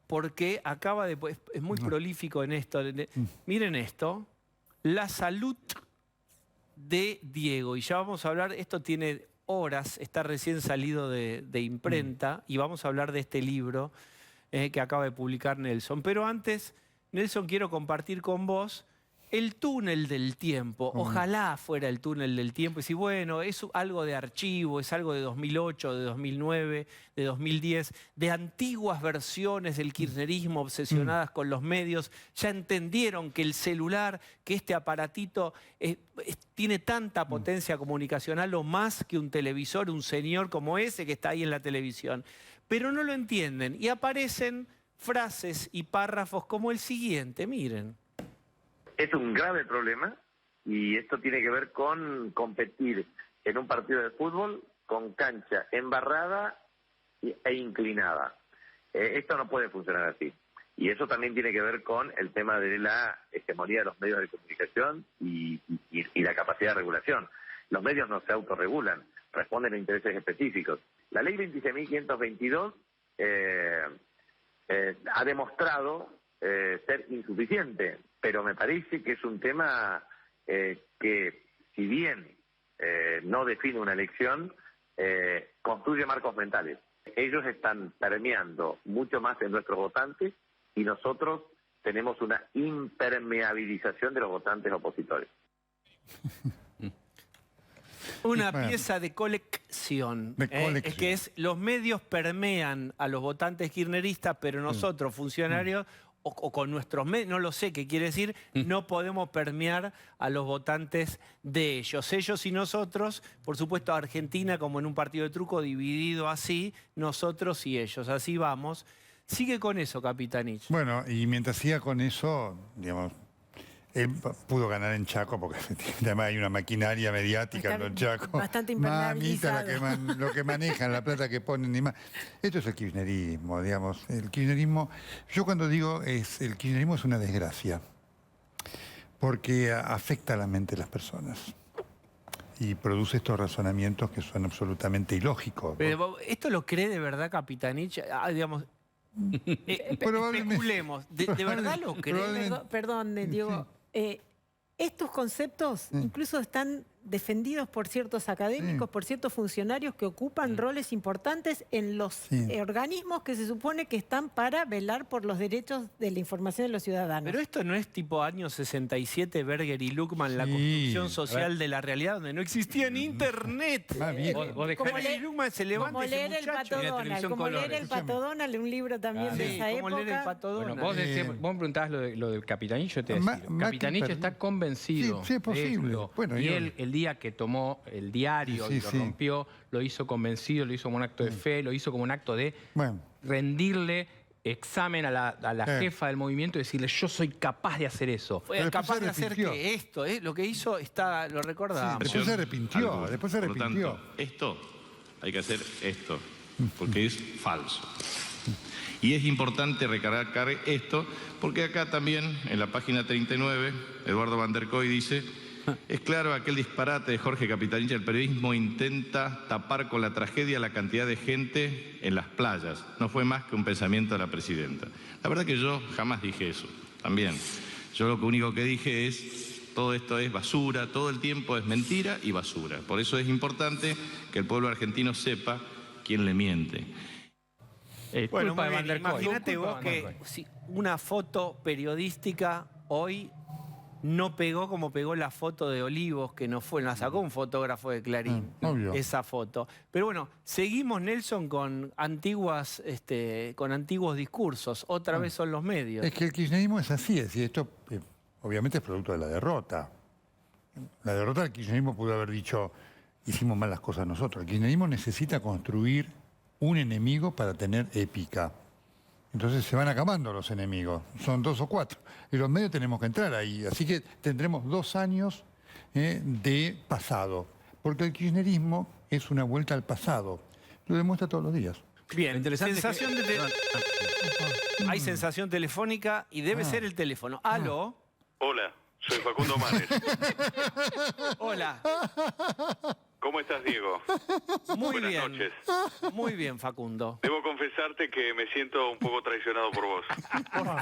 porque acaba de... Es muy prolífico en esto. Miren esto. La salud de Diego. Y ya vamos a hablar, esto tiene horas, está recién salido de imprenta, y vamos a hablar de este libro que acaba de publicar Nelson. Pero antes, Nelson, quiero compartir con vos el túnel del tiempo. Ojalá fuera el túnel del tiempo. Y si, bueno, es algo de archivo, es algo de 2008, de 2009, de 2010, de antiguas versiones del kirchnerismo obsesionadas con los medios. Ya entendieron que el celular, que este aparatito tiene tanta potencia comunicacional o más que un televisor, un señor como ese que está ahí en la televisión. Pero no lo entienden y aparecen frases y párrafos como el siguiente, miren. Es un grave problema y esto tiene que ver con competir en un partido de fútbol con cancha embarrada e inclinada. Esto no puede funcionar así. Y eso también tiene que ver con el tema de la hegemonía de los medios de comunicación y la capacidad de regulación. Los medios no se autorregulan, responden a intereses específicos. La ley 26.522 ha demostrado ser insuficiente, pero me parece que es un tema que, si bien no define una elección, construye marcos mentales. Ellos están permeando mucho más en nuestros votantes y nosotros tenemos una impermeabilización de los votantes opositores. Una pieza de colección. Es que los medios permean a los votantes kirchneristas, pero nosotros, funcionarios, o con nuestros medios, no lo sé qué quiere decir, no podemos permear a los votantes de ellos. Ellos y nosotros, por supuesto, Argentina como en un partido de truco dividido así, nosotros y ellos. Así vamos. Sigue con eso, Capitanich. Bueno, y mientras siga con eso, digamos, él pudo ganar en Chaco porque además hay una maquinaria mediática en los Chacos. Bastante impermeabilizado. Mamita, lo que manejan, la plata que ponen y más. Esto es el kirchnerismo, digamos. El kirchnerismo, yo cuando digo el kirchnerismo es una desgracia, porque afecta a la mente de las personas y produce estos razonamientos que son absolutamente ilógicos. Pero, ¿esto lo cree de verdad, Capitanich? Digamos, especulemos. ¿De verdad lo cree? Perdón, Diego. Estos conceptos incluso están defendidos por ciertos académicos, por ciertos funcionarios que ocupan roles importantes en los organismos que se supone que están para velar por los derechos de la información de los ciudadanos. Pero esto no es tipo año 67, Berger y Luckmann, la construcción social de la realidad, donde no existía ni internet. Como leer el Pato Donald, como leer el Pato Donald, un libro también de esa época. Leer el Pato Donald. Bueno, vos me preguntabas lo de Capitanich, yo te decía. Capitanich está convencido es posible. de esto. Y él, el día que tomó el diario y lo rompió, lo hizo convencido, lo hizo como un acto de fe, lo hizo como un acto de rendirle examen a la jefa del movimiento y decirle, yo soy capaz de hacer eso. Fue capaz de hacer que esto, lo que hizo, lo recordamos. Después se arrepintió, Por lo tanto, esto, hay que hacer esto, porque es falso. Y es importante recargar esto, porque acá también, en la página 39, Eduardo Van der Koy dice: es claro aquel disparate de Jorge Capitanich, el periodismo intenta tapar con la tragedia la cantidad de gente en las playas. No fue más que un pensamiento de la presidenta. La verdad que yo jamás dije eso, también. Yo lo único que dije es, todo esto es basura, todo el tiempo es mentira y basura. Por eso es importante que el pueblo argentino sepa quién le miente. Bueno, imagínate vos que una foto periodística hoy no pegó como pegó la foto de Olivos, que no fue, la sacó un fotógrafo de Clarín, esa foto. Pero bueno, seguimos, Nelson, con antiguos discursos. Otra vez son los medios. Es que el kirchnerismo es así, esto obviamente es producto de la derrota. La derrota del kirchnerismo pudo haber dicho, hicimos mal las cosas nosotros. El kirchnerismo necesita construir un enemigo para tener épica. Entonces se van acabando los enemigos, son 2 o 4. Y los medios tenemos que entrar ahí. Así que tendremos 2 años de pasado. Porque el kirchnerismo es una vuelta al pasado. Lo demuestra todos los días. Bien, sensación hay sensación telefónica y debe ser el teléfono. ¿Aló? Hola, soy Facundo Mares. Hola. ¿Cómo estás, Diego? Muy Buenas bien. noches. Muy bien, Facundo. Debo confesarte que me siento un poco traicionado por vos.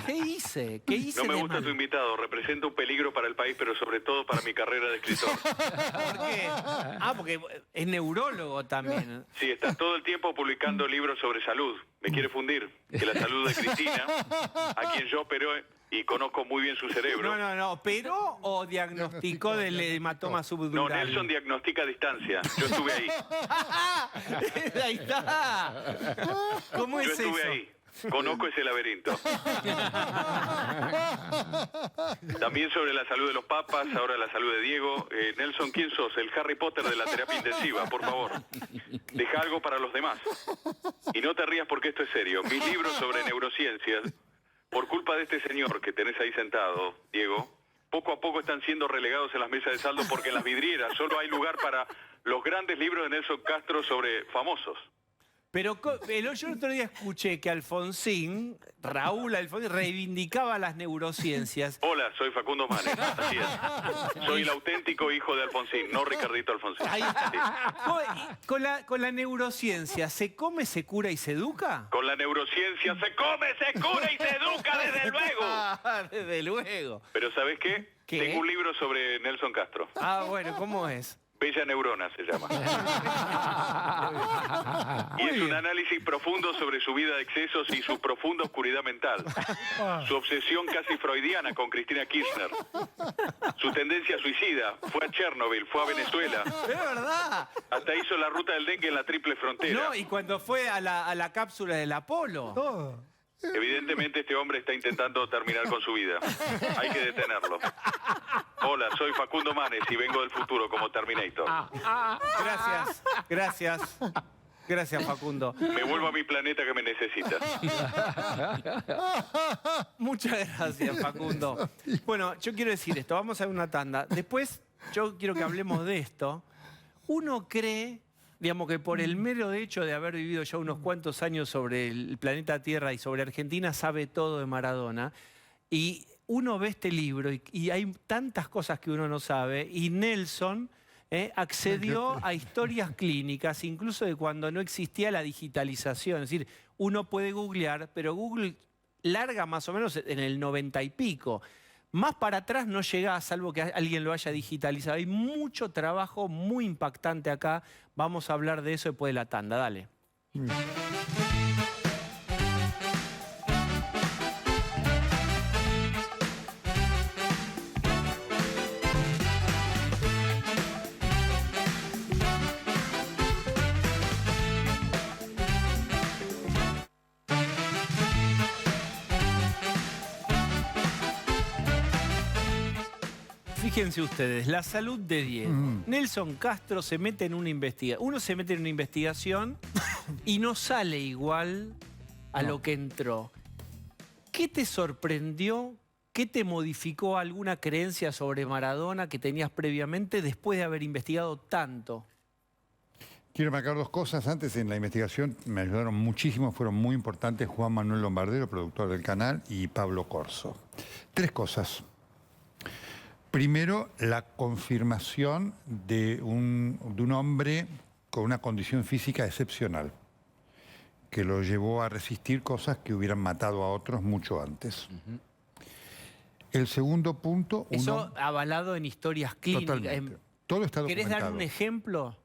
¿Qué hice? ¿Qué hice No me de gusta mal? tu invitado, representa un peligro para el país, pero sobre todo para mi carrera de escritor. ¿Por qué? Ah, porque es neurólogo también. Sí, estás todo el tiempo publicando libros sobre salud. Me quiere fundir. Que la salud de Cristina, a quien yo operé y conozco muy bien su cerebro. No. ¿Operó o diagnosticó del hematoma No, subdural? Nelson diagnostica a distancia. Yo estuve ahí. Ahí está. ¿Cómo Yo es estuve eso? ahí. Conozco ese laberinto. También sobre la salud de los papas, ahora la salud de Diego. Nelson, ¿quién sos? El Harry Potter de la terapia intensiva, por favor. Deja algo para los demás. Y no te rías porque esto es serio. Mis libros sobre neurociencias, por culpa de este señor que tenés ahí sentado, Diego, poco a poco están siendo relegados en las mesas de saldo porque en las vidrieras solo hay lugar para los grandes libros de Nelson Castro sobre famosos. Pero yo el otro día escuché que Alfonsín, Raúl Alfonsín, reivindicaba las neurociencias. Hola, soy Facundo Manes, así es. Soy el auténtico hijo de Alfonsín, no Ricardito Alfonsín. Ahí está. Sí. Con la neurociencia, ¿se come, se cura y se educa? Con la neurociencia se come, se cura y se educa, desde luego. Desde luego. Pero ¿sabes qué? ¿Qué? Tengo un libro sobre Nelson Castro. Ah, bueno, ¿cómo es? Bella Neurona se llama. Y es un análisis profundo sobre su vida de excesos y su profunda oscuridad mental. Su obsesión casi freudiana con Cristina Kirchner. Su tendencia suicida. Fue a Chernobyl, fue a Venezuela. Es verdad. Hasta hizo la ruta del dengue en la triple frontera. No, y cuando fue a la cápsula del Apolo. Todo. Evidentemente este hombre está intentando terminar con su vida. Hay que detenerlo. Hola, soy Facundo Manes y vengo del futuro como Terminator. Gracias, Facundo. Me vuelvo a mi planeta que me necesita. Muchas gracias, Facundo. Bueno, yo quiero decir esto, vamos a una tanda. Después yo quiero que hablemos de esto. Uno cree, digamos, que por el mero hecho de haber vivido ya unos cuantos años sobre el planeta Tierra y sobre Argentina, sabe todo de Maradona. Y uno ve este libro y hay tantas cosas que uno no sabe. Y Nelson accedió a historias clínicas, incluso de cuando no existía la digitalización. Es decir, uno puede googlear, pero Google larga más o menos en el 90 y pico. Más para atrás no llega, salvo que alguien lo haya digitalizado. Hay mucho trabajo muy impactante acá. Vamos a hablar de eso después de la tanda. Dale. Fíjense ustedes, la salud de Diego. Nelson Castro se mete en una investigación. Uno se mete en una investigación y no sale igual a lo que entró. ¿Qué te sorprendió? ¿Qué te modificó alguna creencia sobre Maradona que tenías previamente después de haber investigado tanto? Quiero marcar dos cosas. Antes, en la investigación me ayudaron muchísimo, fueron muy importantes Juan Manuel Lombardero, productor del canal, y Pablo Corso. Tres cosas. Primero, la confirmación de un hombre con una condición física excepcional, que lo llevó a resistir cosas que hubieran matado a otros mucho antes. El segundo punto... Eso avalado en historias clínicas. Totalmente. Todo está documentado. ¿Querés dar un ejemplo?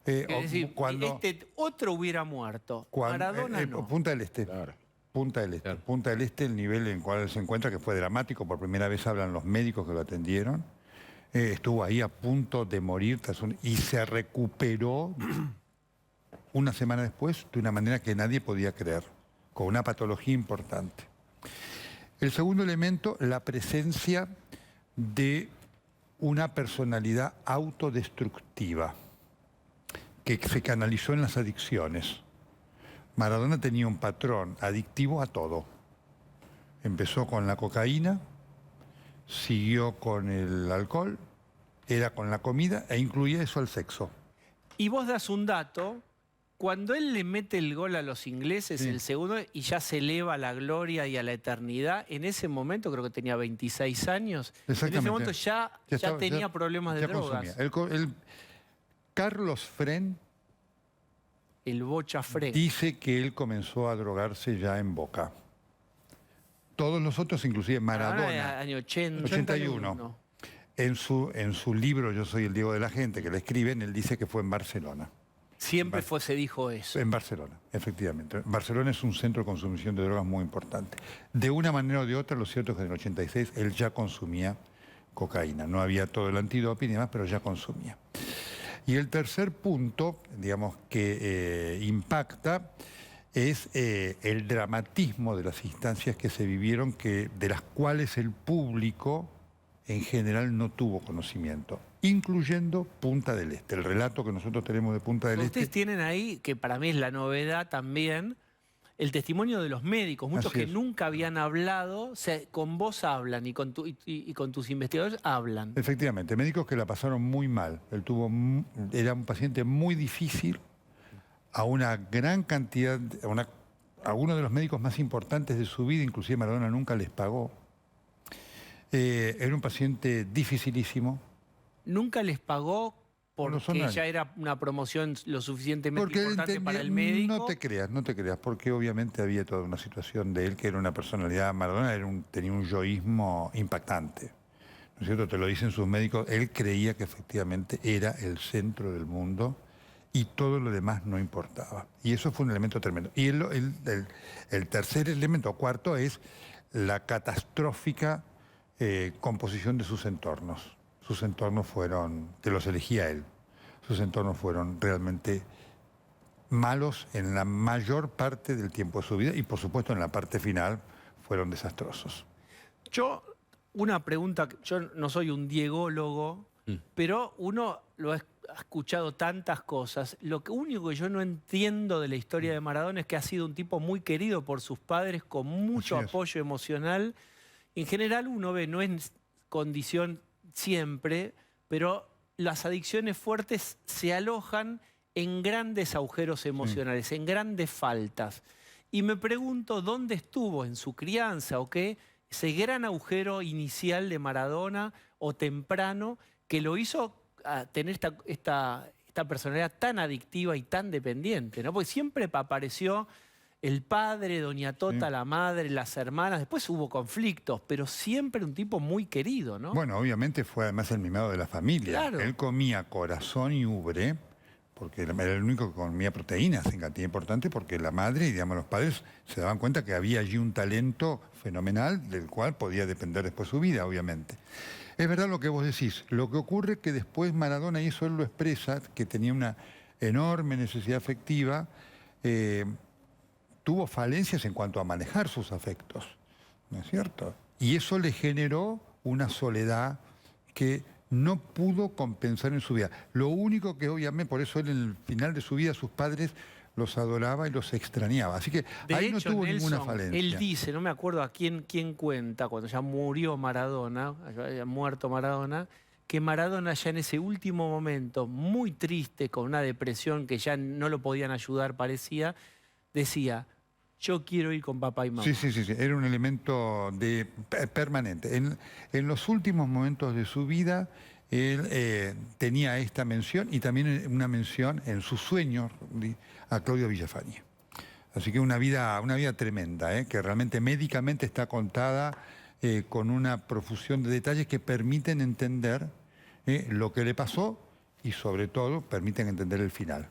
Es decir, este otro hubiera muerto. Maradona no. Punta del Este. Claro. Punta del Este. Claro. Punta del Este, el nivel en el cual se encuentra, que fue dramático. Por primera vez hablan los médicos que lo atendieron. Estuvo ahí a punto de morir y se recuperó una semana después de una manera que nadie podía creer, con una patología importante. El segundo elemento, la presencia de una personalidad autodestructiva que se canalizó en las adicciones. Maradona tenía un patrón adictivo a todo. Empezó con la cocaína, siguió con el alcohol, era con la comida e incluía eso al sexo. Y vos das un dato, cuando él le mete el gol a los ingleses, Sí. el segundo, y ya se eleva a la gloria y a la eternidad, en ese momento, creo que tenía 26 años, en ese momento ya tenía problemas de drogas. Él Carlos Fren, el Bocha Fren, dice que él comenzó a drogarse ya en Boca. Todos los otros, inclusive Maradona, año 80, 81. En su libro Yo soy el Diego de la gente, que le escriben, él dice que fue en Barcelona. Siempre se dijo eso. En Barcelona, efectivamente. Barcelona es un centro de consumición de drogas muy importante. De una manera o de otra, lo cierto es que en el 86 él ya consumía cocaína. No había todo el antidoping y demás, pero ya consumía. Y el tercer punto, digamos, que impacta es el dramatismo de las instancias que se vivieron, de las cuales el público en general no tuvo conocimiento, incluyendo Punta del Este. El relato que nosotros tenemos de Punta del Este... Ustedes tienen ahí, que para mí es la novedad también, el testimonio de los médicos, muchos que nunca habían hablado, con vos hablan y con tus investigadores hablan. Efectivamente, médicos que la pasaron muy mal. Él era un paciente muy difícil, a una gran cantidad, a uno de los médicos más importantes de su vida, inclusive Maradona nunca les pagó. Era un paciente dificilísimo. ¿Nunca les pagó porque ya era una promoción lo suficientemente importante para el médico? No te creas, porque obviamente había toda una situación de él que era una personalidad, Maradona tenía un yoísmo impactante. ¿No es cierto? Te lo dicen sus médicos, él creía que efectivamente era el centro del mundo y todo lo demás no importaba. Y eso fue un elemento tremendo. Y el tercer elemento, cuarto, es la catastrófica composición de sus entornos. Sus entornos fueron, que los elegía él, sus entornos fueron realmente malos en la mayor parte del tiempo de su vida y por supuesto en la parte final fueron desastrosos. Una pregunta, yo no soy un diególogo, pero uno lo ha escuchado tantas cosas. Lo único que yo no entiendo de la historia de Maradona es que ha sido un tipo muy querido por sus padres, con mucho apoyo emocional. En general uno ve, no es condición siempre, pero las adicciones fuertes se alojan en grandes agujeros emocionales, en grandes faltas. Y me pregunto dónde estuvo en su crianza o qué, ese gran agujero inicial de Maradona o temprano que lo hizo tener esta personalidad tan adictiva y tan dependiente, ¿no? Porque siempre apareció el padre, doña Tota, la madre, las hermanas, después hubo conflictos, pero siempre un tipo muy querido, ¿no? Bueno, obviamente fue además el mimado de la familia. Claro. Él comía corazón y ubre, porque era el único que comía proteínas en cantidad importante, porque la madre y digamos, los padres se daban cuenta que había allí un talento fenomenal del cual podía depender después su vida, obviamente. Es verdad lo que vos decís. Lo que ocurre es que después Maradona, y eso él lo expresa, que tenía una enorme necesidad afectiva, tuvo falencias en cuanto a manejar sus afectos, ¿no es cierto? Y eso le generó una soledad que no pudo compensar en su vida. Lo único que obviamente, por eso él en el final de su vida, sus padres los adoraba y los extrañaba. Así que ahí no tuvo ninguna falencia. Él dice, no me acuerdo a quién cuenta, cuando ya murió Maradona, ya muerto Maradona, que Maradona ya en ese último momento, muy triste, con una depresión que ya no lo podían ayudar, parecía, decía, yo quiero ir con papá y mamá. Sí. Era un elemento permanente. En los últimos momentos de su vida, él tenía esta mención y también una mención en sus sueños a Claudio Villafañe. Así que una vida tremenda, que realmente médicamente está contada con una profusión de detalles que permiten entender lo que le pasó y sobre todo permiten entender el final.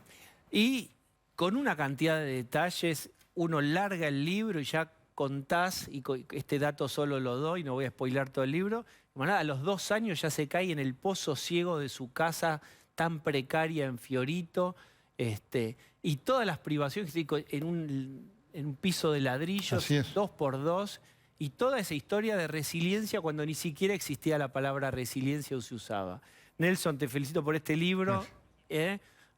Y con una cantidad de detalles, uno larga el libro y ya contás, y este dato solo lo doy, no voy a spoilar todo el libro, a los 2 años ya se cae en el pozo ciego de su casa tan precaria en Fiorito, y todas las privaciones en un piso de ladrillos, 2x2, y toda esa historia de resiliencia cuando ni siquiera existía la palabra resiliencia o se usaba. Nelson, te felicito por este libro.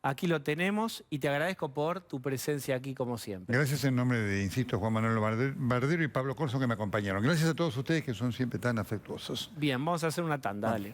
Aquí lo tenemos y te agradezco por tu presencia aquí como siempre. Gracias en nombre de, insisto, Juan Manuel Bardero y Pablo Corso que me acompañaron. Gracias a todos ustedes que son siempre tan afectuosos. Bien, vamos a hacer una tanda, dale.